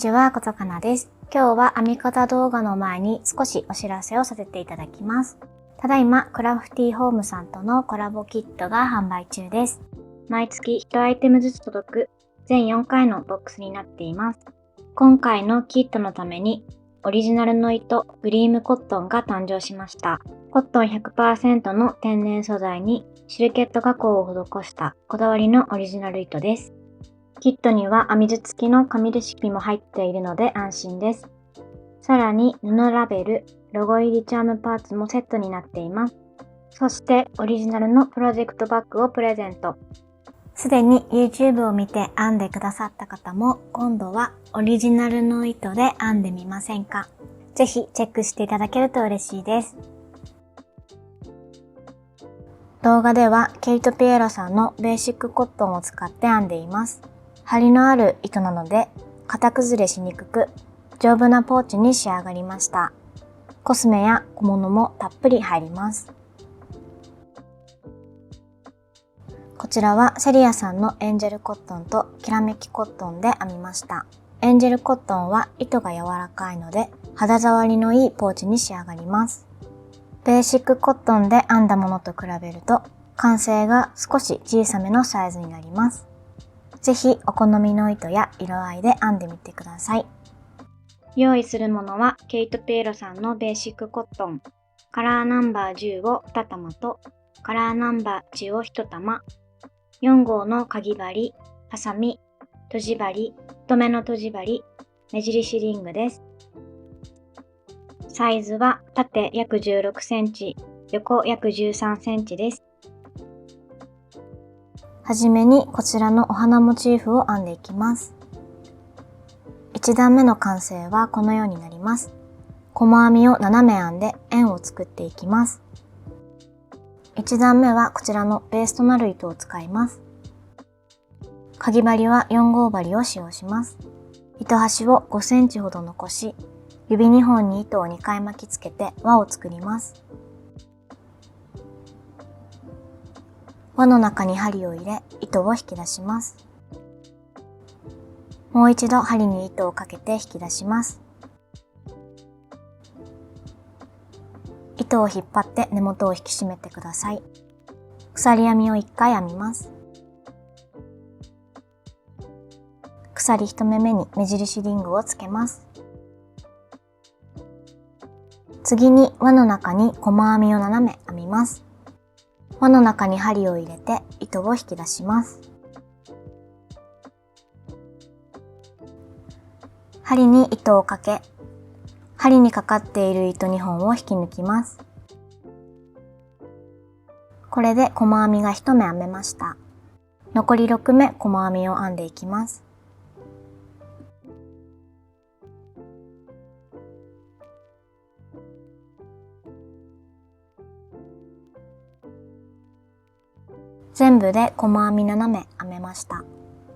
ちは、ことかなです。今日は編み方動画の前に少しお知らせをさせていただきます。ただいま、クラフティーホームさんとのコラボキットが販売中です。毎月1アイテムずつ届く全4回のボックスになっています。今回のキットのために、オリジナルの糸、グリームコットンが誕生しました。コットン 100% の天然素材にシルケット加工を施したこだわりのオリジナル糸です。キットには編み図付きの紙レシピも入っているので安心です。さらに布ラベル、ロゴ入りチャームパーツもセットになっています。そしてオリジナルのプロジェクトバッグをプレゼント。すでに YouTube を見て編んでくださった方も今度はオリジナルの糸で編んでみませんか？ぜひチェックしていただけると嬉しいです。動画ではケイト・ピエロさんのベーシックコットンを使って編んでいます。張りのある糸なので型崩れしにくく丈夫なポーチに仕上がりました。コスメや小物もたっぷり入ります。こちらはセリアさんのエンジェルコットンときらめきコットンで編みました。エンジェルコットンは糸が柔らかいので肌触りのいいポーチに仕上がります。ベーシックコットンで編んだものと比べると完成が少し小さめのサイズになります。ぜひお好みの糸や色合いで編んでみてください。用意するものはケイト・ピエロさんのベーシックコットン、カラーナンバー10を2玉とカラーナンバー10を1玉、4号のかぎ針、ハサミ、とじ針、太めのとじ針、目印リングです。サイズは縦約16センチ、横約13センチです。はじめにこちらのお花モチーフを編んでいきます。1段目の完成はこのようになります。細編みを斜め編んで円を作っていきます。1段目はこちらのベースとなる糸を使います。かぎ針は4号針を使用します。糸端を5センチほど残し、指2本に糸を2回巻きつけて輪を作ります。輪の中に針を入れ、糸を引き出します。もう一度針に糸をかけて引き出します。糸を引っ張って根元を引き締めてください。鎖編みを1回編みます。鎖1目目に目印リングをつけます。次に輪の中に細編みを斜め編みます。輪の中に針を入れて糸を引き出します。針に糸をかけ、針にかかっている糸2本を引き抜きます。これで細編みが1目編めました。残り6目細編みを編んでいきます。全部で細編み7目編めました。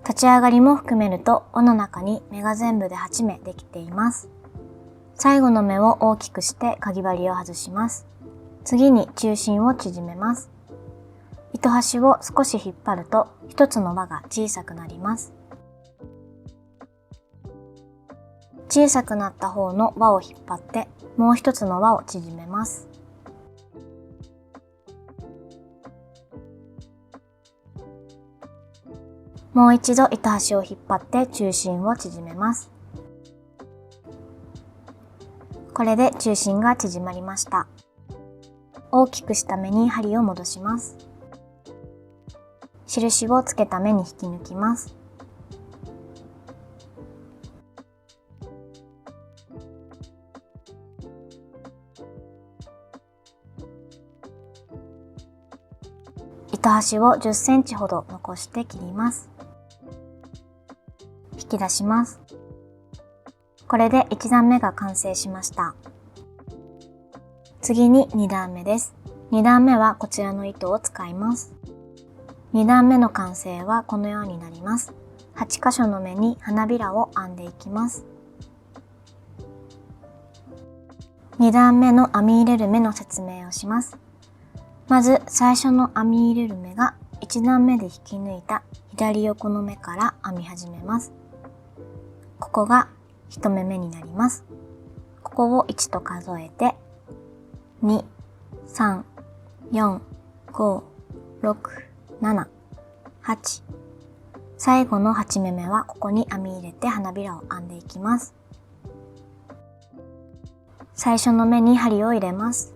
立ち上がりも含めると輪の中に目が全部で8目できています。最後の目を大きくしてかぎ針を外します。次に中心を縮めます。糸端を少し引っ張ると一つの輪が小さくなります。小さくなった方の輪を引っ張ってもう一つの輪を縮めます。もう一度糸端を引っ張って中心を縮めます。これで中心が縮まりました。大きくした目に針を戻します。印をつけた目に引き抜きます。糸端を10センチほど残して切ります。引き出します。これで1段目が完成しました。次に2段目です。2段目はこちらの糸を使います。2段目の完成はこのようになります。8箇所の目に花びらを編んでいきます。2段目の編み入れる目の説明をします。まず最初の編み入れる目が1段目で引き抜いた左横の目から編み始めます。ここが1目目になります。ここを1と数えて、2、3、4、5、6、7、8。最後の8目目はここに編み入れて花びらを編んでいきます。最初の目に針を入れます。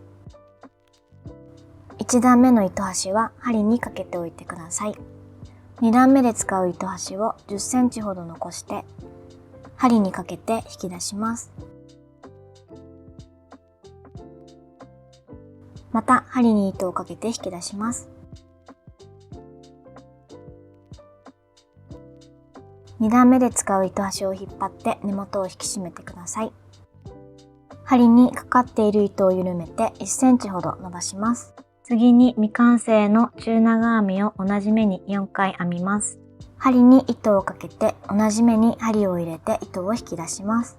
1段目の糸端は針にかけておいてください。2段目で使う糸端を10センチほど残して針にかけて引き出します。また針に糸をかけて引き出します。2段目で使う糸端を引っ張って根元を引き締めてください。針にかかっている糸を緩めて1センチほど伸ばします。次に未完成の中長編みを同じ目に4回編みます。針に糸をかけて同じ目に針を入れて糸を引き出します。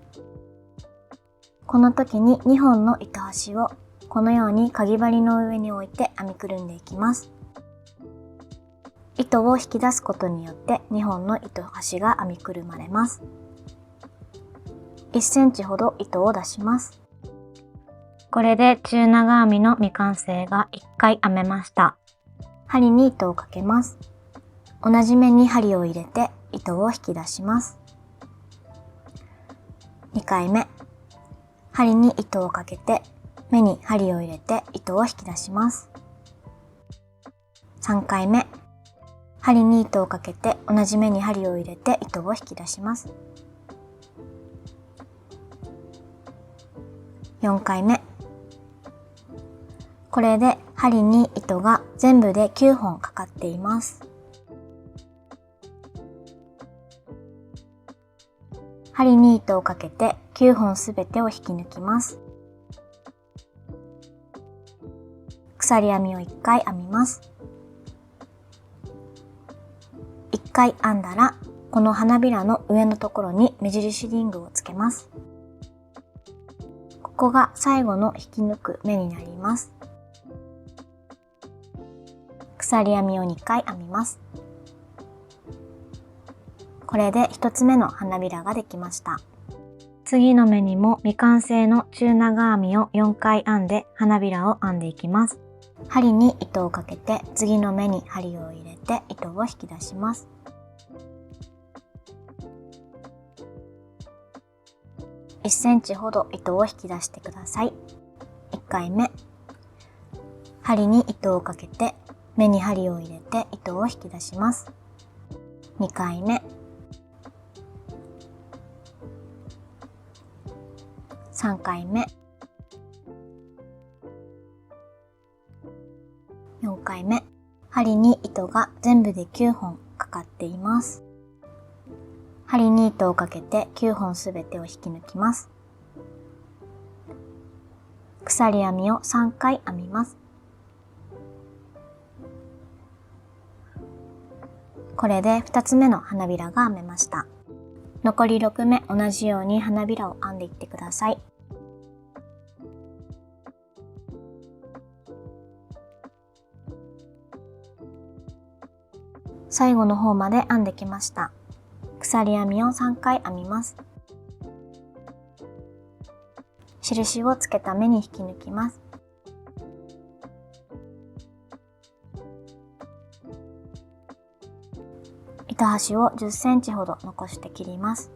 この時に2本の糸端をこのようにかぎ針の上に置いて編みくるんでいきます。糸を引き出すことによって2本の糸端が編みくるまれます。1センチほど糸を出します。これで中長編みの未完成が1回編めました。針に糸をかけます。同じ目に針を入れて糸を引き出します。2回目、針に糸をかけて目に針を入れて糸を引き出します。3回目、針に糸をかけて同じ目に針を入れて糸を引き出します。4回目、これで針に糸が全部で9本かかっています。針に糸をかけて9本すべてを引き抜きます。鎖編みを1回編みます。1回編んだら、この花びらの上のところに目印リングをつけます。ここが最後の引き抜く目になります。鎖編みを2回編みます。これで1つ目の花びらができました。次の目にも未完成の中長編みを4回編んで花びらを編んでいきます。針に糸をかけて次の目に針を入れて糸を引き出します。1センチほど糸を引き出してください。1回目、針に糸をかけて目に針を入れて糸を引き出します。2回目、3回目、4回目、針に糸が全部で9本かかっています。針に糸をかけて9本すべてを引き抜きます。鎖編みを3回編みます。これで2つ目の花びらが編めました。残り6目同じように花びらを編んでいってください。最後の方まで編んできました。鎖編みを3回編みます。印をつけた目に引き抜きます。糸端を10センチほど残して切ります。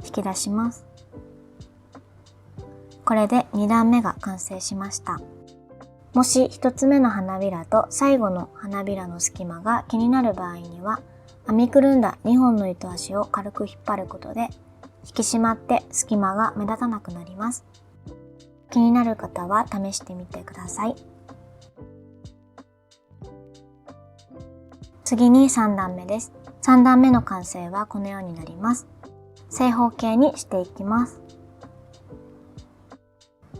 引き出します。これで2段目が完成しました。もし1つ目の花びらと最後の花びらの隙間が気になる場合には、編みくるんだ2本の糸端を軽く引っ張ることで引き締まって隙間が目立たなくなります。気になる方は試してみてください。次に3段目です。3段目の完成はこのようになります。正方形にしていきます。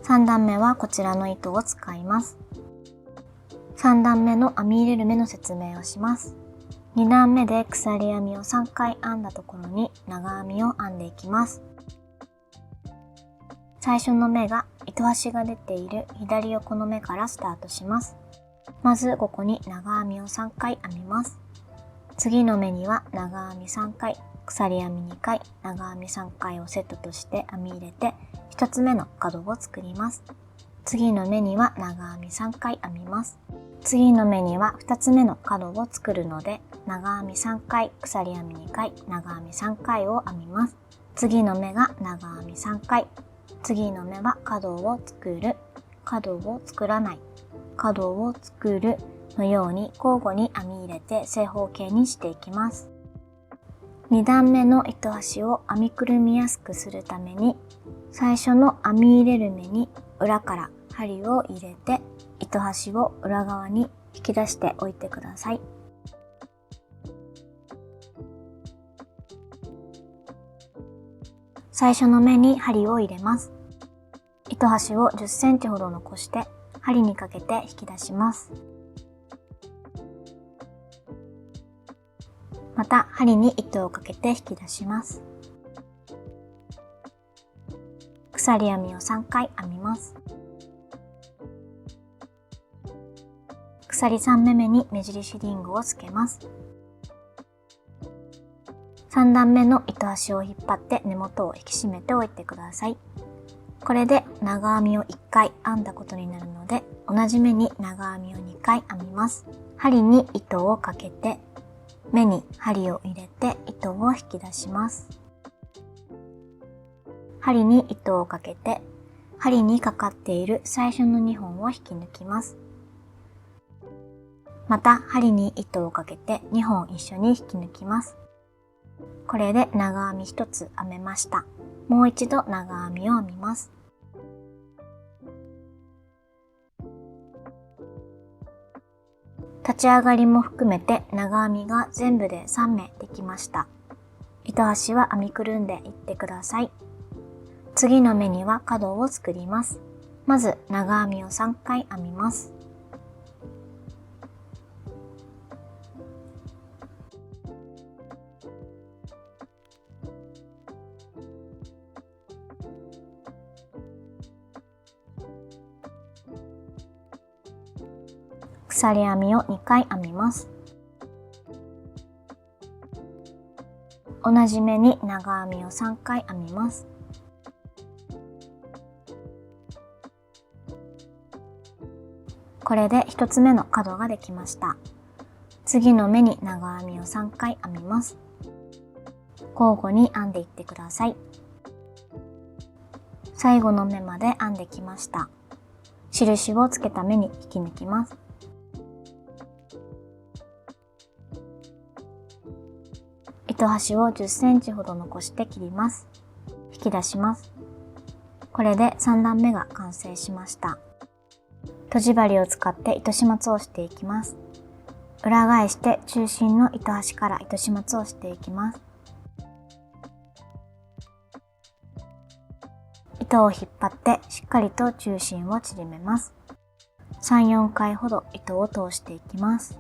3段目はこちらの糸を使います。3段目の編み入れる目の説明をします。2段目で鎖編みを3回編んだところに長編みを編んでいきます。最初の目が糸端が出ている左横の目からスタートします。まずここに長編みを3回編みます。次の目には長編み3回、鎖編み2回、長編み3回をセットとして編み入れて1つ目の角を作ります。次の目には長編み3回編みます。次の目には2つ目の角を作るので、長編み3回、鎖編み2回、長編み3回を編みます。次の目が長編み3回、次の目は角を作る、角を作らない、角を作るのように交互に編み入れて正方形にしていきます。2段目の糸端を編みくるみやすくするために、最初の編み入れる目に裏から針を入れて、糸端を裏側に引き出しておいてください。最初の目に針を入れます。糸端を10センチほど残して針にかけて引き出します。また針に糸をかけて引き出します。鎖編みを3回編みます。鎖3目めに目印リングをつけます。3段目の糸端を引っ張って根元を引き締めておいてください。これで長編みを1回編んだことになるので、同じ目に長編みを2回編みます。針に糸をかけて、目に針を入れて糸を引き出します。針に糸をかけて、針にかかっている最初の2本を引き抜きます。また針に糸をかけて2本一緒に引き抜きます。これで長編み1つ編めました。もう一度長編みを編みます。立ち上がりも含めて長編みが全部で3目できました。糸端は編みくるんでいってください。次の目には角を作ります。まず長編みを3回編みます。鎖編みを2回編みます。同じ目に長編みを3回編みます。これで1つ目の角ができました。次の目に長編みを3回編みます。交互に編んでいってください。最後の目まで編んできました。印をつけた目に引き抜きます。糸端を10センチほど残して切ります。引き出します。これで3段目が完成しました。とじ針を使って糸始末をしていきます。裏返して中心の糸端から糸始末をしていきます。糸を引っ張ってしっかりと中心を縮めます。3、4回ほど糸を通していきます。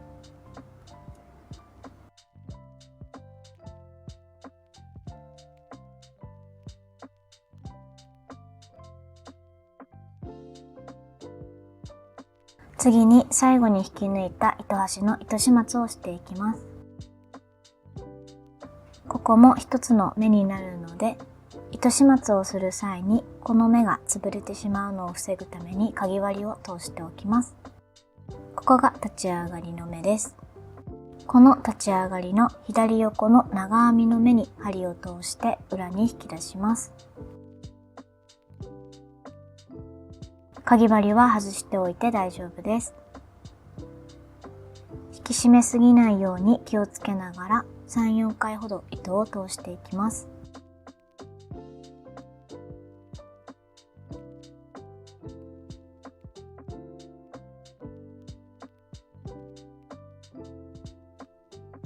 次に最後に引き抜いた糸端の糸始末をしていきます。ここも一つの目になるので、糸始末をする際にこの目が潰れてしまうのを防ぐためにかぎ針を通しておきます。ここが立ち上がりの目です。この立ち上がりの左横の長編みの目に針を通して裏に引き出します。かぎ針は外しておいて大丈夫です。引き締めすぎないように気をつけながら3、4回ほど糸を通していきます。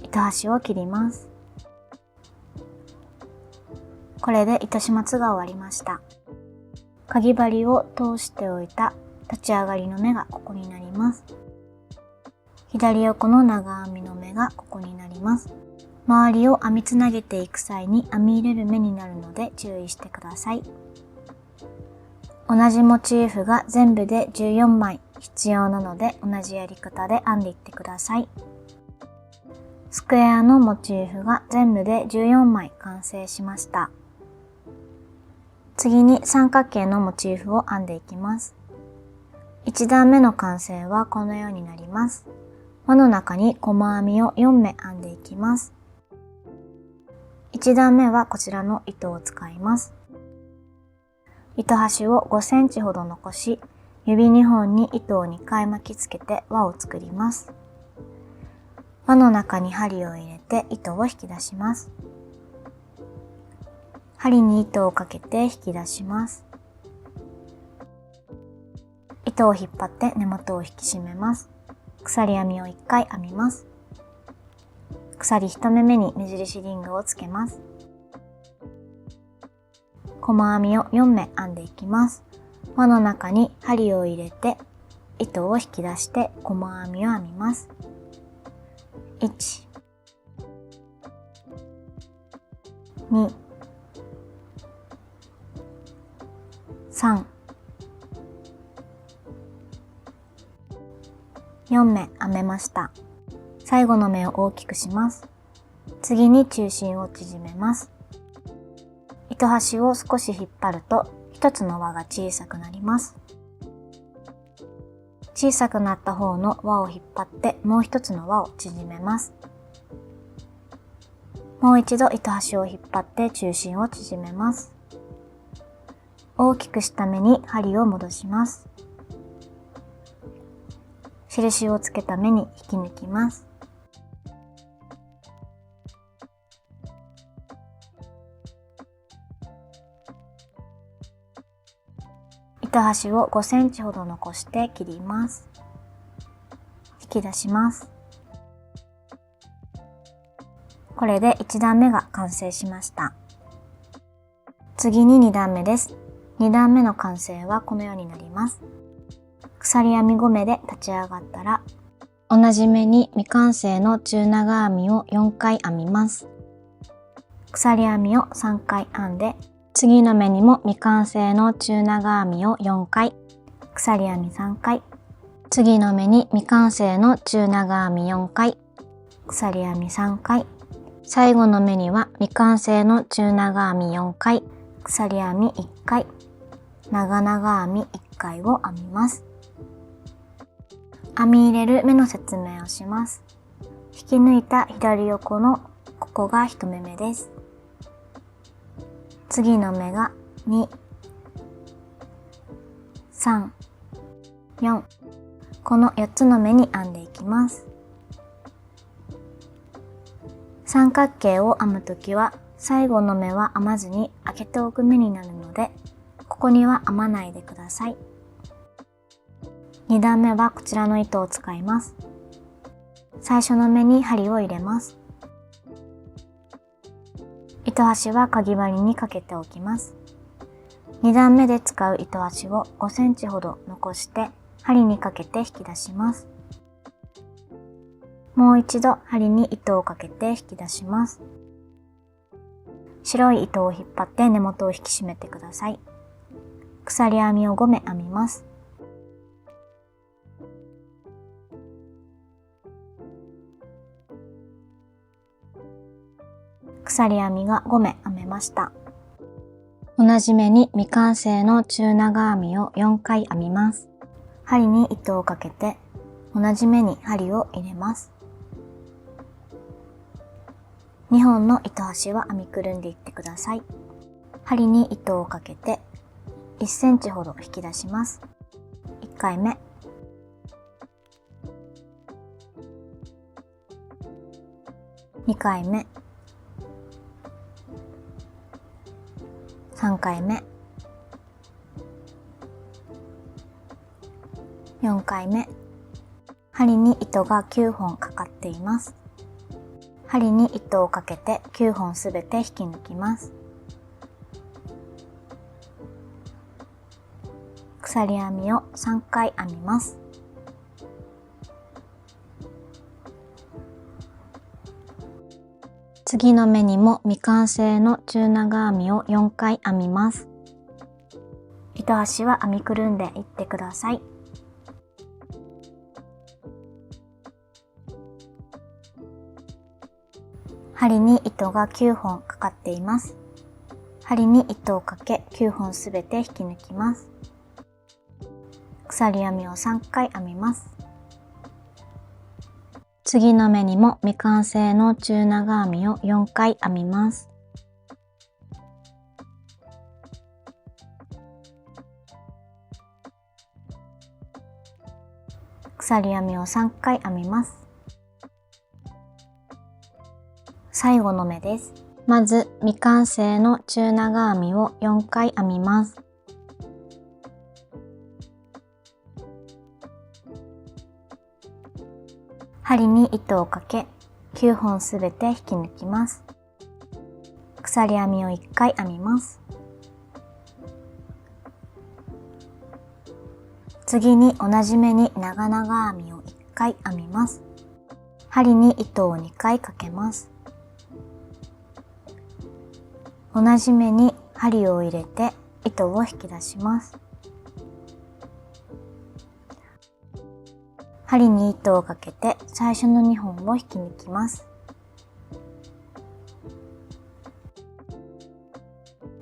糸端を切ります。これで糸始末が終わりました。かぎ針を通しておいた立ち上がりの目がここになります。左横の長編みの目がここになります。周りを編みつなげていく際に編み入れる目になるので注意してください。同じモチーフが全部で14枚必要なので同じやり方で編んでいってください。スクエアのモチーフが全部で14枚完成しました。次に三角形のモチーフを編んでいきます。1段目の完成はこのようになります。輪の中に細編みを4目編んでいきます。1段目はこちらの糸を使います。糸端を5センチほど残し、指2本に糸を2回巻きつけて輪を作ります。輪の中に針を入れて糸を引き出します。針に糸をかけて引き出します。糸を引っ張って根元を引き締めます。鎖編みを1回編みます。鎖1目目に目印リングをつけます。細編みを4目編んでいきます。輪の中に針を入れて糸を引き出して細編みを編みます。1、2、3、4目編めました。最後の目を大きくします。次に中心を縮めます。糸端を少し引っ張ると一つの輪が小さくなります。小さくなった方の輪を引っ張ってもう一つの輪を縮めます。もう一度糸端を引っ張って中心を縮めます。大きくした目に針を戻します。印をつけた目に引き抜きます。糸端を5センチほど残して切ります。引き出します。これで1段目が完成しました。次に2段目です。2段目の完成はこのようになります。鎖編み5目で立ち上がったら、同じ目に未完成の中長編みを4回編みます。鎖編みを3回編んで、次の目にも未完成の中長編みを4回、鎖編み3回、次の目に未完成の中長編み4回、鎖編み3回、最後の目には未完成の中長編み4回、鎖編み1回、長々編み1回を編みます。編み入れる目の説明をします。引き抜いた左横のここが1目目です。次の目が2、3、4。この4つの目に編んでいきます。三角形を編むときは最後の目は編まずに開けておく目になるので、ここには編まないでください。2段目はこちらの糸を使います。最初の目に針を入れます。糸端はかぎ針にかけておきます。2段目で使う糸端を5センチほど残して針にかけて引き出します。もう一度針に糸をかけて引き出します。白い糸を引っ張って根元を引き締めてください。鎖編みを5目編みます。鎖編みが5目編めました。同じ目に未完成の中長編みを4回編みます。針に糸をかけて同じ目に針を入れます。2本の糸端は編みくるんでいってください。針に糸をかけて1センチほど引き出します。1回目、2回目、3回目、4回目。針に糸が9本かかっています。針に糸をかけて9本すべて引き抜きます。鎖編みを3回編みます。次の目にも未完成の中長編みを4回編みます。糸端は編みくるんでいってください。針に糸が9本かかっています。針に糸をかけ9本すべて引き抜きます。鎖編みを3回編みます。次の目にも未完成の中長編みを4回編みます。鎖編みを3回編みます。最後の目です。まず未完成の中長編みを4回編みます。針に糸をかけ9本すべて引き抜きます。鎖編みを1回編みます。次に同じ目に長々編みを1回編みます。針に糸を2回かけます。同じ目に針を入れて糸を引き出します。針に糸をかけて最初の2本を引き抜きます。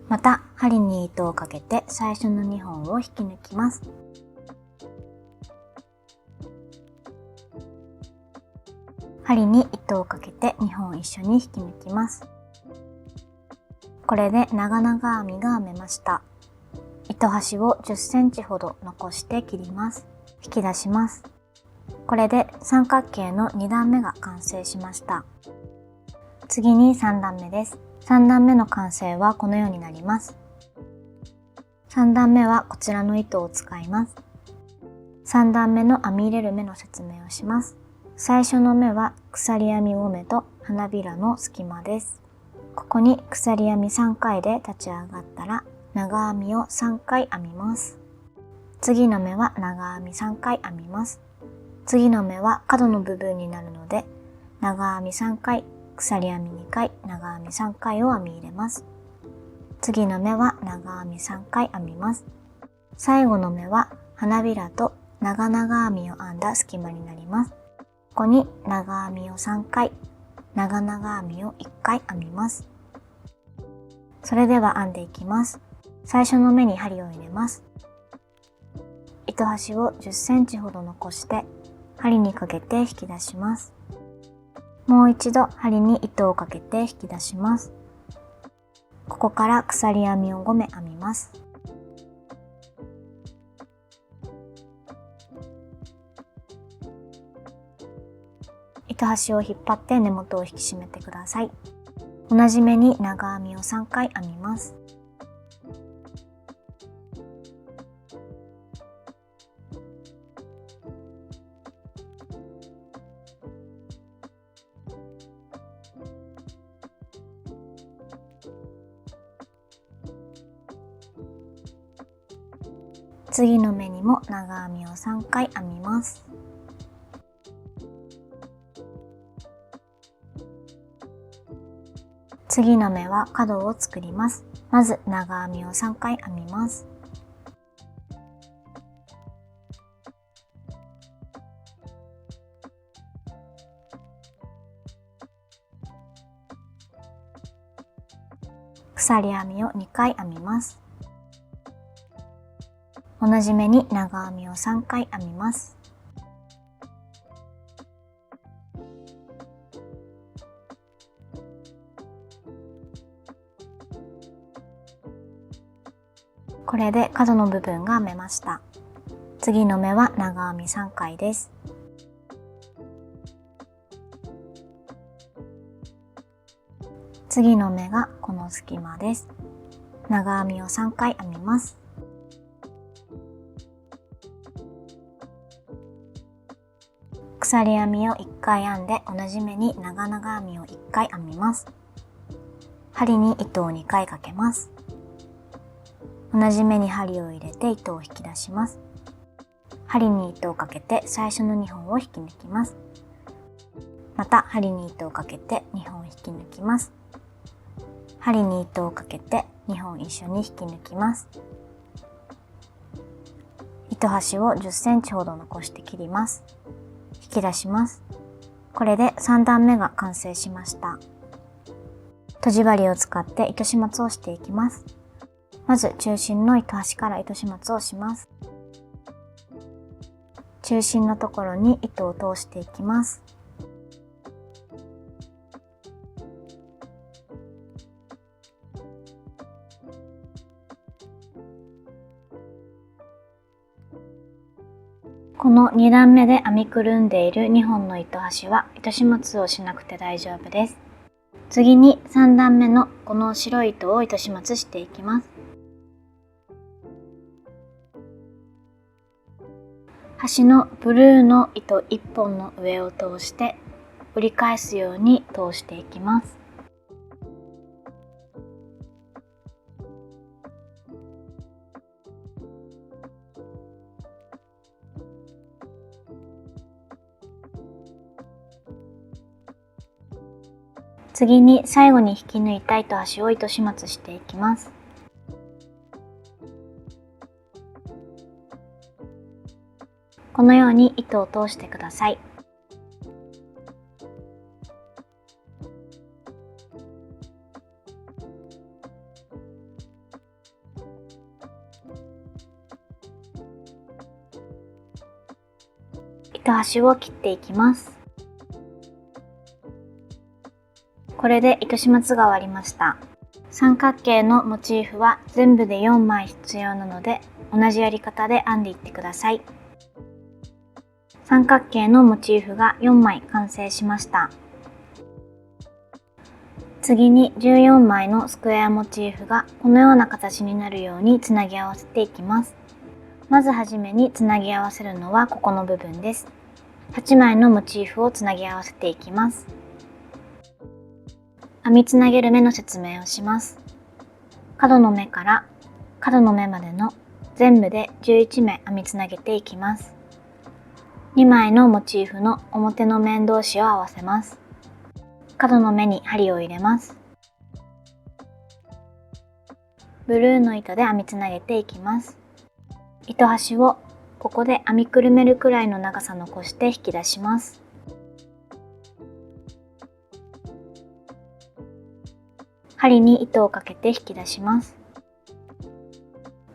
また針に糸をかけて最初の2本を引き抜きます。針に糸をかけて2本一緒に引き抜きます。これで長々編みが編めました。糸端を10センチほど残して切ります。引き出します。これで三角形の2段目が完成しました。次に3段目です。3段目の完成はこのようになります。3段目はこちらの糸を使います。3段目の編み入れる目の説明をします。最初の目は鎖編み5目と花びらの隙間です。ここに鎖編み3回で立ち上がったら長編みを3回編みます。次の目は長編み3回編みます。次の目は角の部分になるので長編み3回、鎖編み2回、長編み3回を編み入れます。次の目は長編み3回編みます。最後の目は花びらと長々編みを編んだ隙間になります。ここに長編みを3回、長々編みを1回編みます。それでは編んでいきます。最初の目に針を入れます。糸端を10センチほど残して針にかけて引き出します。もう一度針に糸をかけて引き出します。ここから鎖編みを5目編みます。糸端を引っ張って根元を引き締めてください。同じ目に長編みを3回編みます。次の目にも長編みを3回編みます。次の目は角を作ります。まず長編みを3回編みます。鎖編みを2回編みます。同じ目に長編みを3回編みます。これで角の部分が編めました。次の目は長編み3回です。次の目がこの隙間です。長編みを3回編みます。鎖編みを1回編んで同じ目に長々編みを1回編みます。針に糸を2回かけます。同じ目に針を入れて糸を引き出します。針に糸をかけて最初の2本を引き抜きます。また針に糸をかけて2本引き抜きます。針に糸をかけて2本一緒に引き抜きます。糸端を10センチほど残して切ります。引き出します。これで3段目が完成しました。とじ針を使って糸始末をしていきます。まず中心の糸端から糸始末をします。中心のところに糸を通していきます。この2段目で編みくるんでいる2本の糸端は糸始末をしなくて大丈夫です。次に3段目のこの白い糸を糸始末していきます。端のブルーの糸1本の上を通して折り返すように通していきます。次に最後に引き抜いた糸端を糸始末していきます。このように糸を通してください。糸端を切っていきます。これで糸始末が終わりました。三角形のモチーフは全部で4枚必要なので、同じやり方で編んでいってください。三角形のモチーフが4枚完成しました。次に14枚のスクエアモチーフがこのような形になるようにつなぎ合わせていきます。まずはじめにつなぎ合わせるのはここの部分です。8枚のモチーフをつなぎ合わせていきます。編みつなげる目の説明をします。角の目から角の目までの全部で11目編みつなげていきます。2枚のモチーフの表の面同士を合わせます。角の目に針を入れます。ブルーの糸で編みつなげていきます。糸端をここで編みくるめるくらいの長さ残して引き出します。針に糸をかけて引き出します。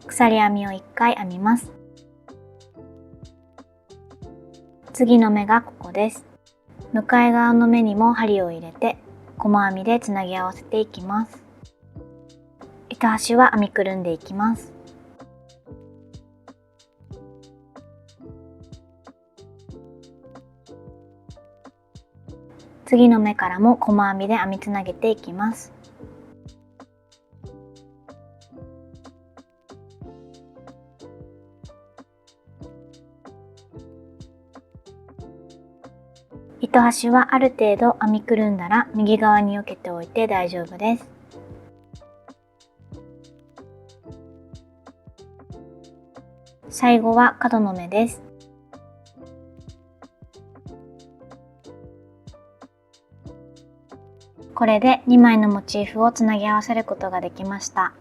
鎖編みを1回編みます。次の目がここです。向かい側の目にも針を入れて細編みでつなぎ合わせていきます。糸端は編みくるんでいきます。次の目からも細編みで編みつなげていきます。糸端はある程度編みくるんだら右側に避けておいて大丈夫です。最後は角の目です。これで2枚のモチーフをつなぎ合わせることができました。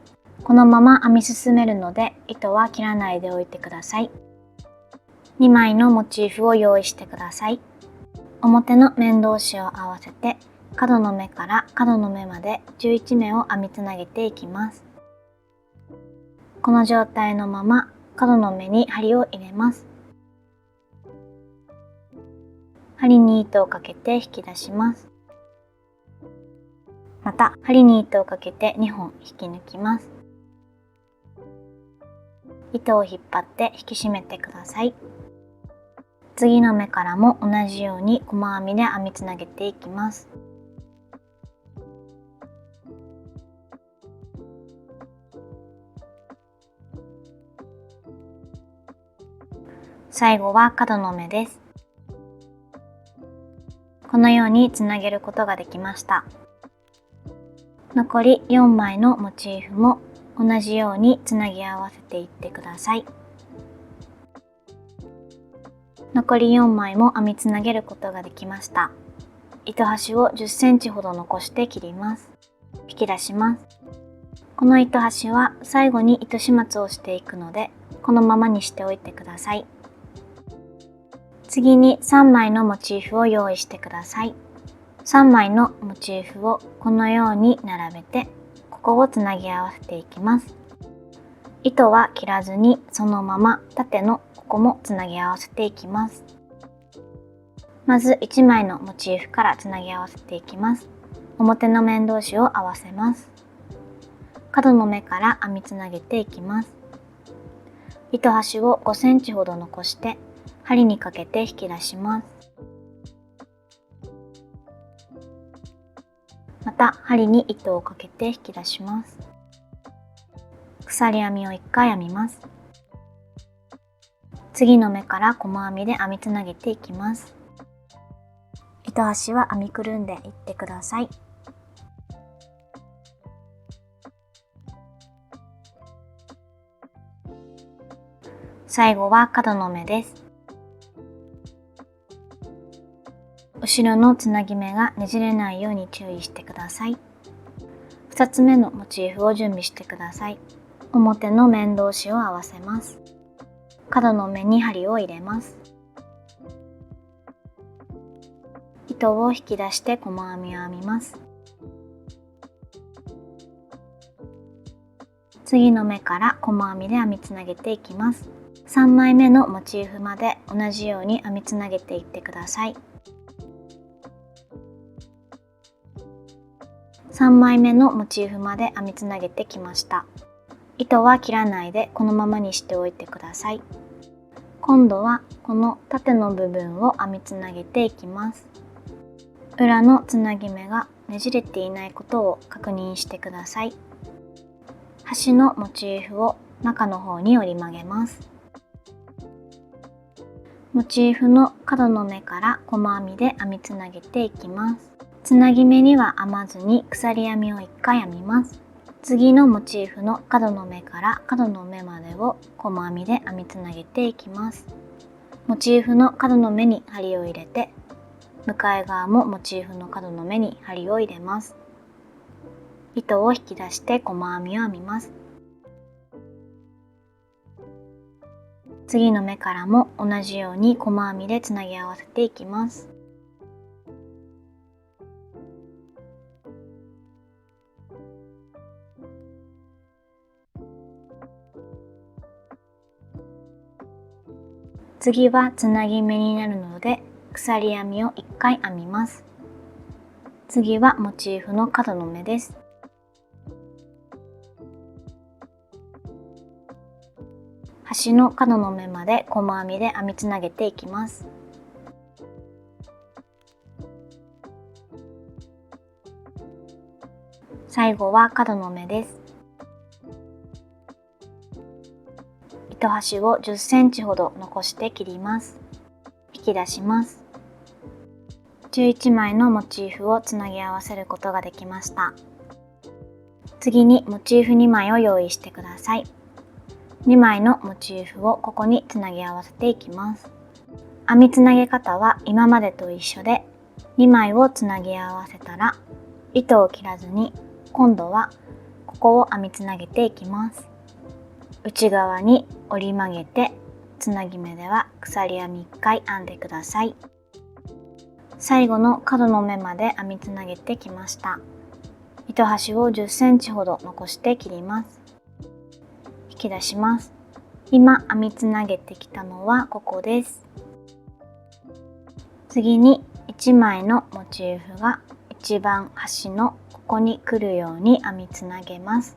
このまま編み進めるので糸は切らないでおいてください。2枚のモチーフを用意してください。表の面同士を合わせて角の目から角の目まで11目を編みつなげていきます。この状態のまま角の目に針を入れます。針に糸をかけて引き出します。また針に糸をかけて2本引き抜きます。糸を引っ張って引き締めてください。次の目からも同じように細編みで編みつなげていきます。最後は角の目です。このようにつなげることができました。残り4枚のモチーフも同じようにつなぎ合わせていってください。残り4枚も編みつなげることができました。糸端を10センチほど残して切ります。引き出します。この糸端は最後に糸始末をしていくので、このままにしておいてください。次に3枚のモチーフを用意してください。3枚のモチーフをこのように並べて、ここをつなぎ合わせていきます。糸は切らずにそのまま縦のここもつなぎ合わせていきます。まず1枚のモチーフからつなぎ合わせていきます。表の面同士を合わせます。角の目から編みつなげていきます。糸端を5センチほど残して針にかけて引き出します。また針に糸をかけて引き出します。鎖編みを1回編みます。次の目から細編みで編みつなげていきます。糸端は編みくるんでいってください。最後は角の目です。後ろのつなぎ目がねじれないように注意してください。2つ目のモチーフを準備してください。表の面同士を合わせます。角の目に針を入れます。糸を引き出して細編みを編みます。次の目から細編みで編みつなげていきます。3枚目のモチーフまで同じように編みつなげていってください。3枚目のモチーフまで編みつなげてきました。糸は切らないでこのままにしておいてください。今度はこの縦の部分を編みつなげていきます。裏のつなぎ目がねじれていないことを確認してください。端のモチーフを中の方に折り曲げます。モチーフの角の目から細編みで編みつなげていきます。つなぎ目には編まずに鎖編みを1回編みます。次のモチーフの角の目から角の目までを細編みで編みつなげていきます。モチーフの角の目に針を入れて、向かい側もモチーフの角の目に針を入れます。糸を引き出して細編みを編みます。次の目からも同じように細編みでつなぎ合わせていきます。次はつなぎ目になるので鎖編みを1回編みます。次はモチーフの角の目です。端の角の目まで細編みで編みつなげていきます。最後は角の目です。糸端を10センチほど残して切ります。引き出します。11枚のモチーフをつなぎ合わせることができました。次にモチーフ2枚を用意してください。2枚のモチーフをここにつなぎ合わせていきます。編みつなげ方は今までと一緒で、2枚をつなぎ合わせたら糸を切らずに今度はここを編みつなげていきます。内側に折り曲げてつなぎ目では鎖編み1回編んでください。最後の角の目まで編みつなげてきました。糸端を10センチほど残して切ります。引き出します。今編みつなげてきたのはここです。次に1枚のモチーフが一番端のここに来るように編みつなげます。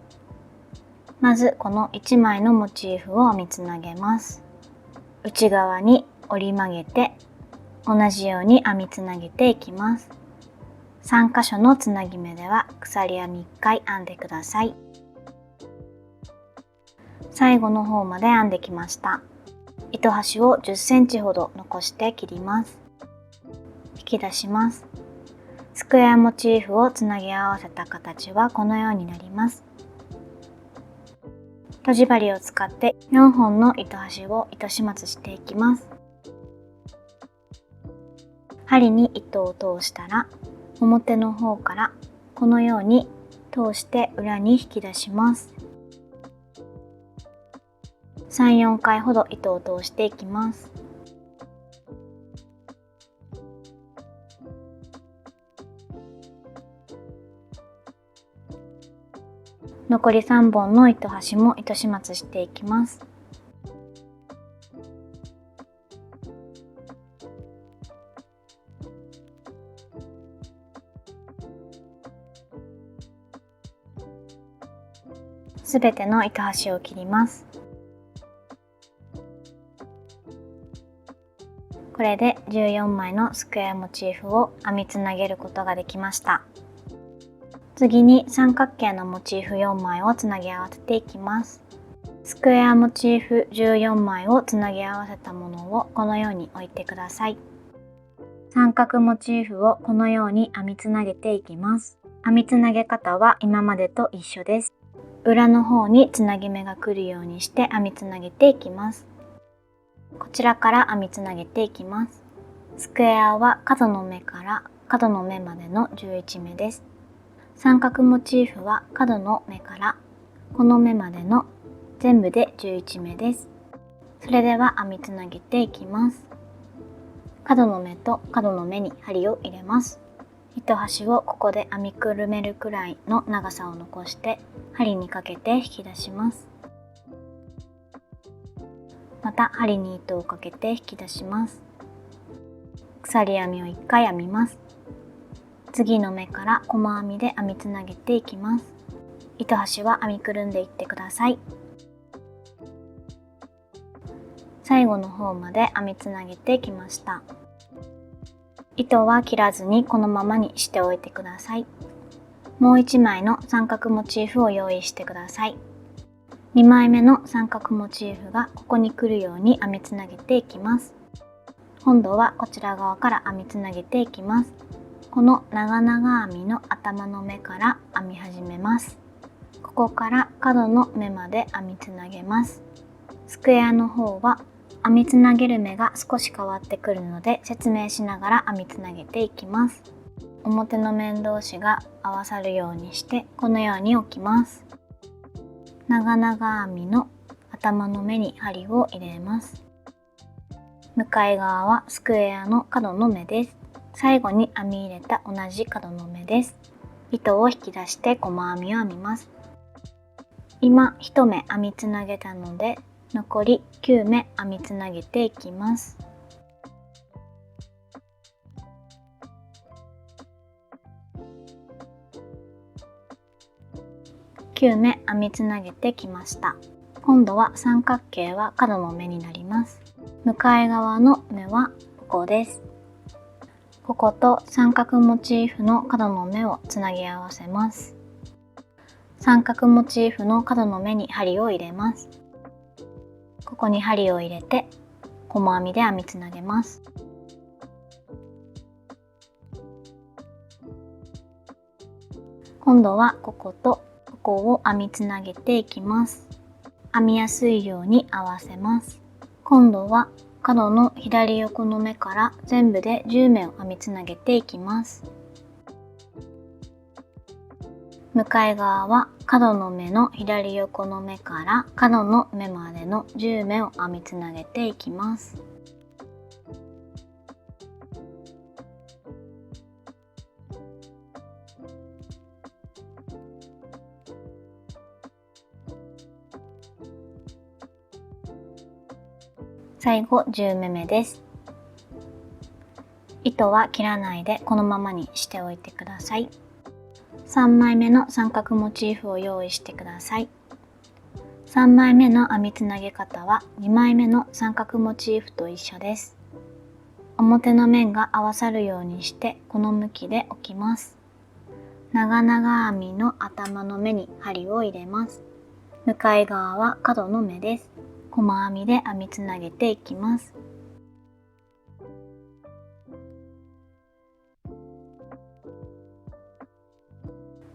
まずこの1枚のモチーフを編みつなげます。内側に折り曲げて同じように編みつなげていきます。3箇所のつなぎ目では鎖編み1回編んでください。最後の方まで編んできました。糸端を10センチほど残して切ります。引き出します。スクエアモチーフをつなぎ合わせた形はこのようになります。とじ針を使って4本の糸端を糸始末していきます。針に糸を通したら表の方からこのように通して裏に引き出します。3、4回ほど糸を通していきます。残り3本の糸端も糸始末していきます。すべての糸端を切ります。これで14枚のスクエアモチーフを編みつなげることができました。次に三角形のモチーフ4枚をつなぎ合わせていきます。スクエアモチーフ14枚をつなぎ合わせたものをこのように置いてください。三角モチーフをこのように編みつなげていきます。編みつなげ方は今までと一緒です。裏の方につなぎ目が来るようにして編みつなげていきます。こちらから編みつなげていきます。スクエアは角の目から角の目までの11目です。三角モチーフは角の目からこの目までの全部で11目です。それでは編みつなげていきます。角の目と角の目に針を入れます。糸端をここで編みくるめるくらいの長さを残して針にかけて引き出します。また針に糸をかけて引き出します。鎖編みを1回編みます。次の目から細編みで編みつなげていきます。糸端は編みくるんでいってください。最後の方まで編みつなげてきました。糸は切らずにこのままにしておいてください。もう1枚の三角モチーフを用意してください。2枚目の三角モチーフがここに来るように編みつなげていきます。今度はこちら側から編みつなげていきます。この長々編みの頭の目から編み始めます。ここから角の目まで編みつなげます。スクエアの方は編みつなげる目が少し変わってくるので説明しながら編みつなげていきます。表の面同士が合わさるようにしてこのように置きます。長々編みの頭の目に針を入れます。向かい側はスクエアの角の目です。最後に編み入れた同じ角の目です。糸を引き出して細編みを編みます。今1目編みつなげたので残り9目編みつなげていきます。9目編みつなげてきました。今度は三角形は角の目になります。向かい側の目はここです。ここと三角モチーフの角の目をつなぎ合わせます。三角モチーフの角の目に針を入れます。ここに針を入れて細編みで編みつなげます。今度はこことここを編みつなげていきます。編みやすいように合わせます。今度は角の左横の目から全部で10目を編みつなげていきます。向かい側は角の目の左横の目から角の目までの10目を編みつなげていきます。最後10目めです。糸は切らないでこのままにしておいてください。3枚目の三角モチーフを用意してください。3枚目の編みつなげ方は2枚目の三角モチーフと一緒です。表の面が合わさるようにしてこの向きで置きます。長々編みの頭の目に針を入れます。向かい側は角の目です。細編みで編みつなげていきます。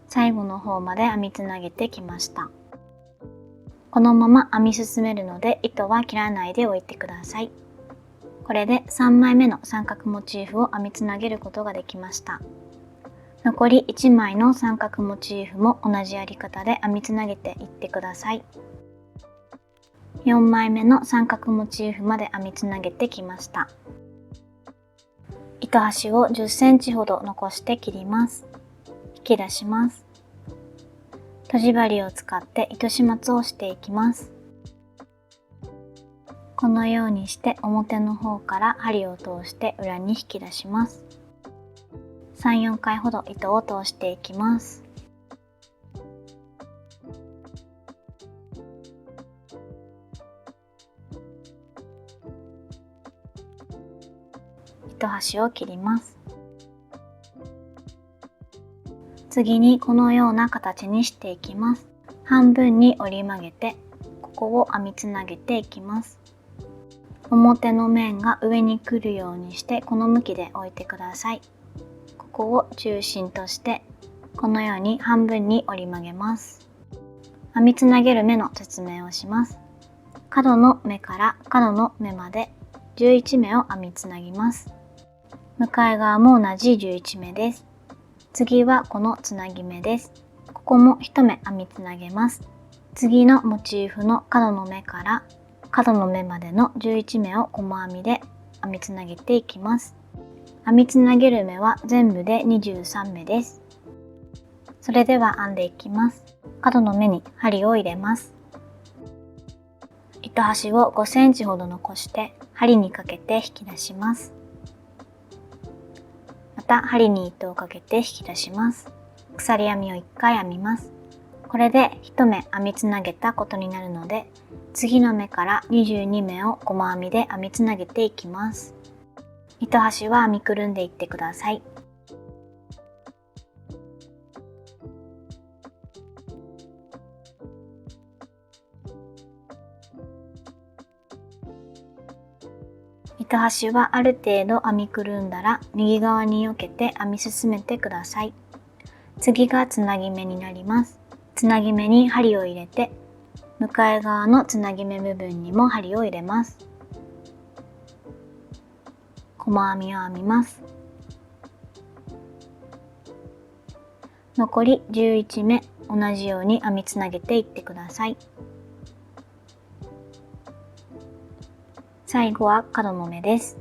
最後の方まで編みつなげてきました。このまま編み進めるので糸は切らないでおいてください。これで3枚目の三角モチーフを編みつなげることができました。残り1枚の三角モチーフも同じやり方で編みつなげていってください。4枚目の三角モチーフまで編みつなげてきました。糸端を10センチほど残して切ります。引き出します。とじ針を使って糸始末をしていきます。このようにして表の方から針を通して裏に引き出します。3、4回ほど糸を通していきます。糸端を切ります。次にこのような形にしていきます。半分に折り曲げて、ここを編みつなげていきます。表の面が上に来るようにしてこの向きで置いてください。ここを中心としてこのように半分に折り曲げます。編みつなげる目の説明をします。角の目から角の目まで11目を編みつなぎます。向かい側も同じ11目です。次はこのつなぎ目です。ここも1目編みつなげます。次のモチーフの角の目から角の目までの11目を細編みで編みつなげていきます。編みつなげる目は全部で23目です。それでは編んでいきます。角の目に針を入れます。糸端を5センチほど残して針にかけて引き出します。また針に糸をかけて引き出します。鎖編みを1回編みます。これで1目編みつなげたことになるので、次の目から22目を細編みで編みつなげていきます。糸端は編みくるんでいってください。糸端はある程度編みくるんだら右側に避けて編み進めてください。次がつなぎ目になります。つなぎ目に針を入れて、向かい側のつなぎ目部分にも針を入れます。細編みを編みます。残り11目同じように編みつなげていってください。最後は角の目です。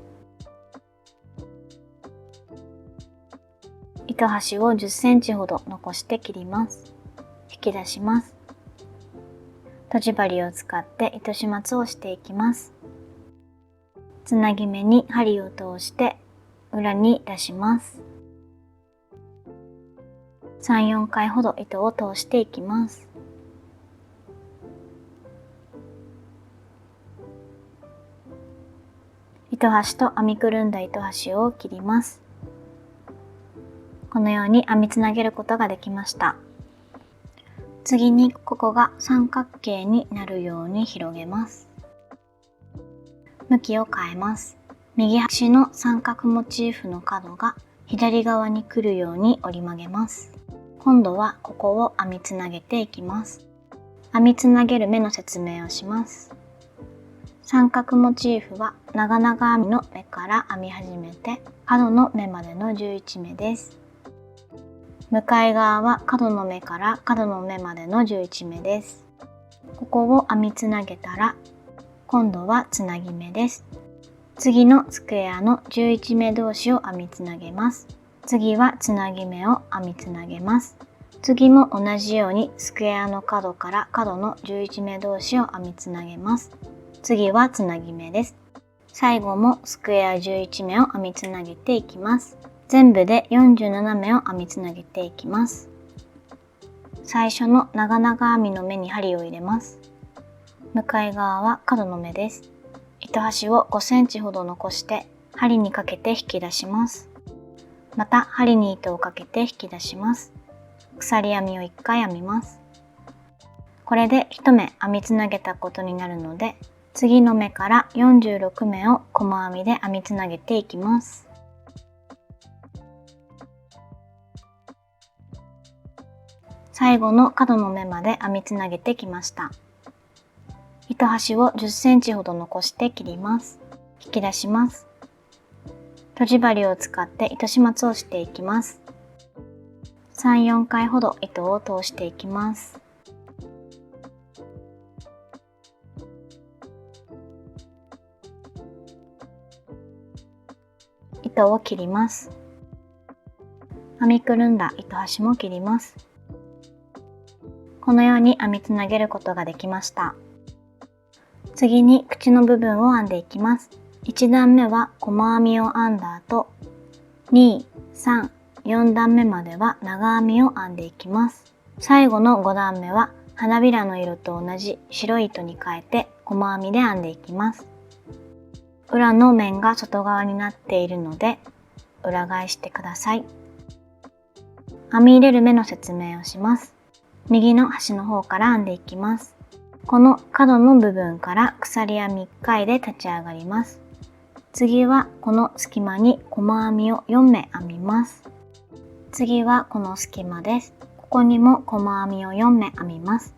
糸端を10センチほど残して切ります。引き出します。とじ針を使って糸始末をしていきます。つなぎ目に針を通して裏に出します。3、4回ほど糸を通していきます。糸端と編みくるんだ糸端を切ります。このように編みつなげることができました。次にここが三角形になるように広げます。向きを変えます。右端の三角モチーフの角が左側に来るように折り曲げます。今度はここを編みつなげていきます。編みつなげる目の説明をします。三角モチーフは長々編みの目から編み始めて角の目までの11目です。向かい側は角の目から角の目までの11目です。ここを編みつなげたら今度はつなぎ目です。次のスクエアの11目同士を編みつなげます。次はつなぎ目を編みつなげます。次も同じようにスクエアの角から角の11目同士を編みつなげます。次はつなぎ目です。最後もスクエア11目を編みつなげていきます。全部で47目を編みつなげていきます。最初の長々編みの目に針を入れます。向かい側は角の目です。糸端を5センチほど残して針にかけて引き出します。また針に糸をかけて引き出します。鎖編みを1回編みます。これで1目編みつなげたことになるので、次の目から46目を細編みで編みつなげていきます。最後の角の目まで編みつなげてきました。糸端を10センチほど残して切ります。引き出します。とじ針を使って糸始末をしていきます。3、4回ほど糸を通していきます。糸を切ります。編みくるんだ糸端も切ります。このように編みつなげることができました。次に口の部分を編んでいきます。1段目は細編みを編んだ後、2、3、4段目までは長編みを編んでいきます。最後の5段目は花びらの色と同じ白い糸に変えて細編みで編んでいきます。裏の面が外側になっているので裏返してください。編み入れる目の説明をします。右の端の方から編んでいきます。この角の部分から鎖編み1回で立ち上がります。次はこの隙間に細編みを4目編みます。次はこの隙間です。ここにも細編みを4目編みます。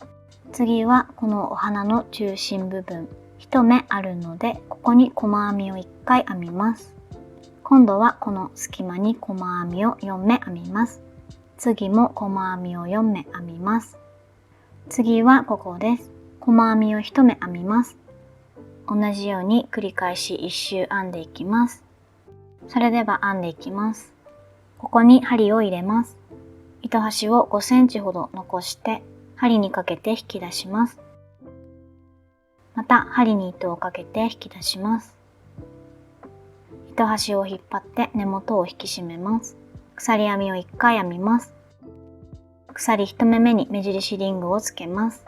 次はこのお花の中心部分、1目あるので、ここに細編みを1回編みます。今度はこの隙間に細編みを4目編みます。次も細編みを4目編みます。次はここです。細編みを1目編みます。同じように繰り返し1周編んでいきます。それでは編んでいきます。ここに針を入れます。糸端を5センチほど残して針にかけて引き出します。また針に糸をかけて引き出します。糸端を引っ張って根元を引き締めます。鎖編みを1回編みます。鎖1目目に目印リングをつけます。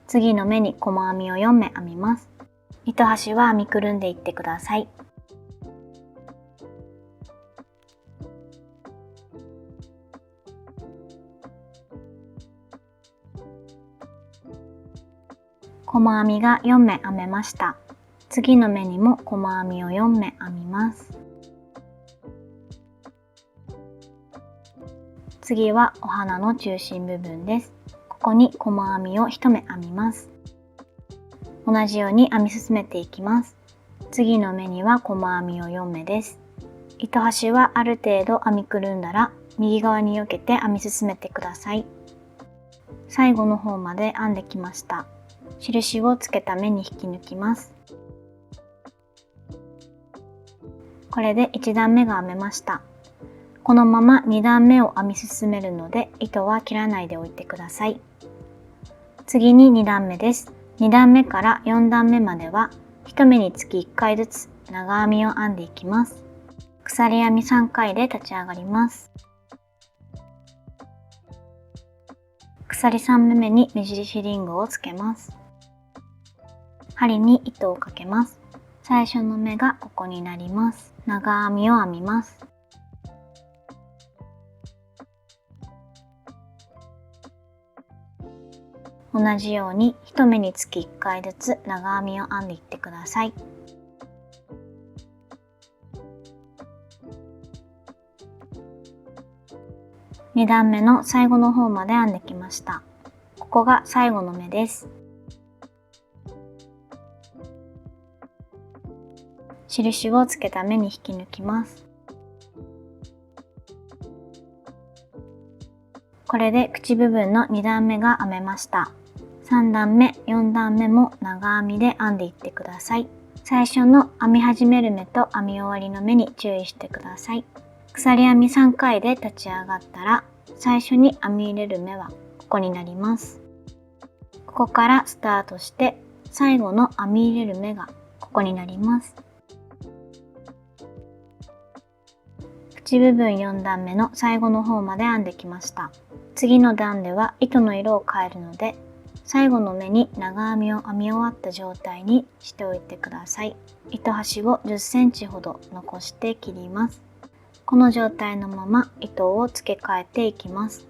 次の目に細編みを4目編みます。糸端は編みくるんでいってください。細編みが4目編めました。次の目にも細編みを4目編みます。次はお花の中心部分です。ここに細編みを1目編みます。同じように編み進めていきます。次の目には細編みを4目です。糸端はある程度編みくるんだら右側に避けて編み進めてください。最後の方まで編んできました。印をつけた目に引き抜きます。これで1段目が編めました。このまま2段目を編み進めるので糸は切らないでおいてください。次に2段目です。2段目から4段目までは1目につき1回ずつ長編みを編んでいきます。鎖編み3回で立ち上がります。鎖3目目に目印リングをつけます。針に糸をかけます。最初の目がここになります。長編みを編みます。同じように1目につき1回ずつ長編みを編んでいってください。2段目の最後の方まで編んできました。ここが最後の目です。印をつけた目に引き抜きます。これで口部分の2段目が編めました。3段目、4段目も長編みで編んでいってください。最初の編み始める目と編み終わりの目に注意してください。鎖編み3回で立ち上がったら、最初に編み入れる目はここになります。ここからスタートして最後の編み入れる目がここになります。口部分4段目の最後の方まで編んできました。次の段では糸の色を変えるので、最後の目に長編みを編み終わった状態にしておいてください。糸端を10センチほど残して切ります。この状態のまま糸を付け替えていきます。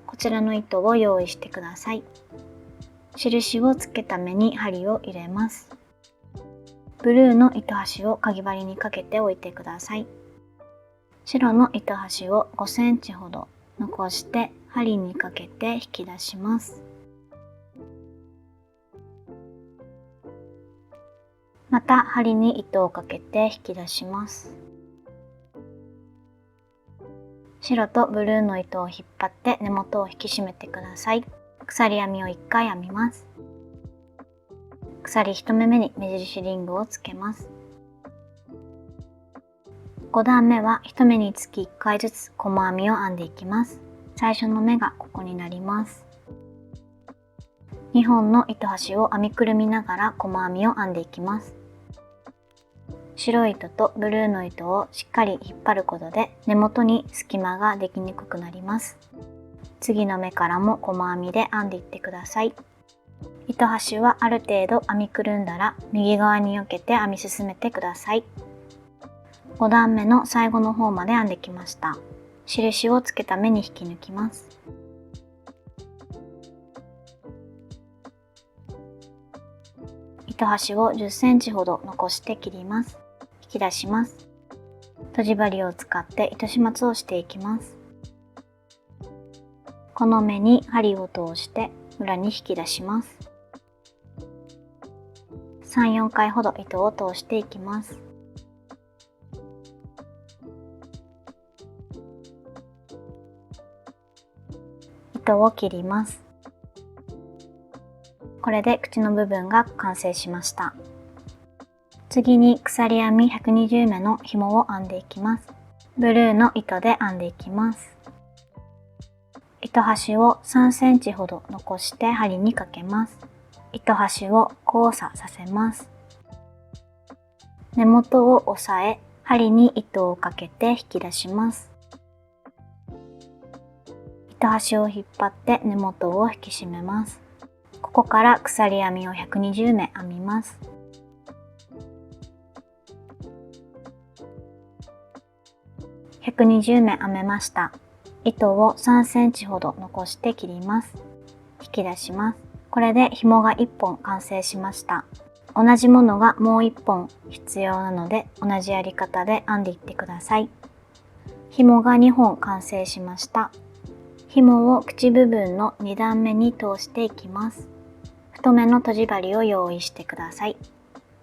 こちらの糸を用意してください。印をつけた目に針を入れます。ブルーの糸端をかぎ針にかけておいてください。白の糸端を5センチほど残して針にかけて引き出します。また針に糸をかけて引き出します。白とブルーの糸を引っ張って根元を引き締めてください。鎖編みを1回編みます。鎖1目目に目印リングをつけます。5段目は1目につき1回ずつ細編みを編んでいきます。最初の目がここになります。2本の糸端を編みくるみながら細編みを編んでいきます。白い糸とブルーの糸をしっかり引っ張ることで根元に隙間ができにくくなります。次の目からも細編みで編んでいってください。糸端はある程度編みくるんだら右側に避けて編み進めてください。5段目の最後の方まで編んできました。印をつけた目に引き抜きます。糸端を10センチほど残して切ります。引き出します。とじ針を使って糸始末をしていきます。この目に針を通して裏に引き出します。3、4回ほど糸を通していきます。糸を切ります。これで口の部分が完成しました。次に鎖編み120目の紐を編んでいきます。ブルーの糸で編んでいきます。糸端を3センチほど残して針にかけます。糸端を交差させます。根元を押さえ、針に糸をかけて引き出します。糸端を引っ張って根元を引き締めます。ここから鎖編みを120目編みます。120目編めました。糸を3センチほど残して切ります。引き出します。これで紐が1本完成しました。同じものがもう1本必要なので同じやり方で編んでいってください。紐が2本完成しました。紐を口部分の2段目に通していきます。太めのとじ針を用意してください。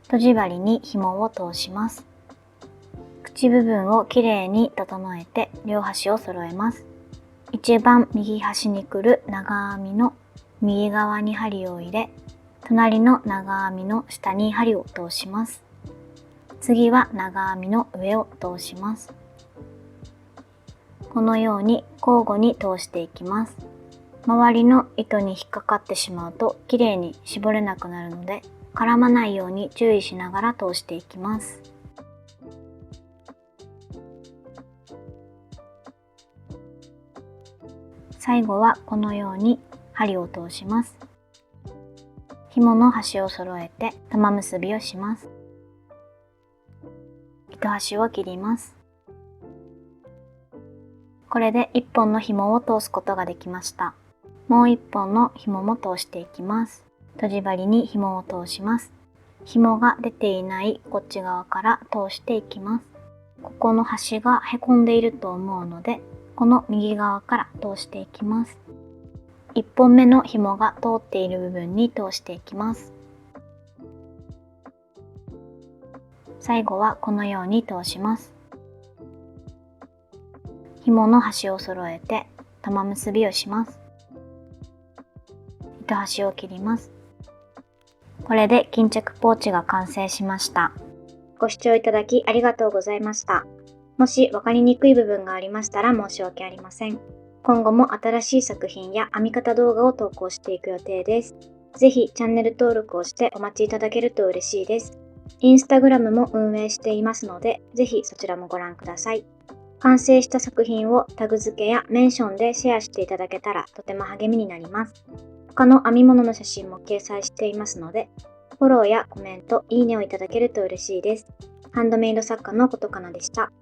とじ針に紐を通します。口部分をきれいに整えて両端を揃えます。一番右端に来る長編みの右側に針を入れ、隣の長編みの下に針を通します。次は長編みの上を通します。このように交互に通していきます。周りの糸に引っかかってしまうときれいに絞れなくなるので、絡まないように注意しながら通していきます。最後はこのように針を通します。紐の端を揃えて玉結びをします。糸端を切ります。これで1本の紐を通すことができました。もう1本の紐も通していきます。とじ針に紐を通します。紐が出ていないこっち側から通していきます。ここの端がへこんでいると思うので、この右側から通していきます。1本目の紐が通っている部分に通していきます。最後はこのように通します。紐の端を揃えて玉結びをします。糸端を切ります。これで巾着ポーチが完成しました。ご視聴いただきありがとうございました。もし分かりにくい部分がありましたら申し訳ありません。今後も新しい作品や編み方動画を投稿していく予定です。ぜひチャンネル登録をしてお待ちいただけると嬉しいです。インスタグラムも運営していますので、ぜひそちらもご覧ください。完成した作品をタグ付けやメンションでシェアしていただけたらとても励みになります。他の編み物の写真も掲載していますので、フォローやコメント、いいねをいただけると嬉しいです。ハンドメイド作家のことかなでした。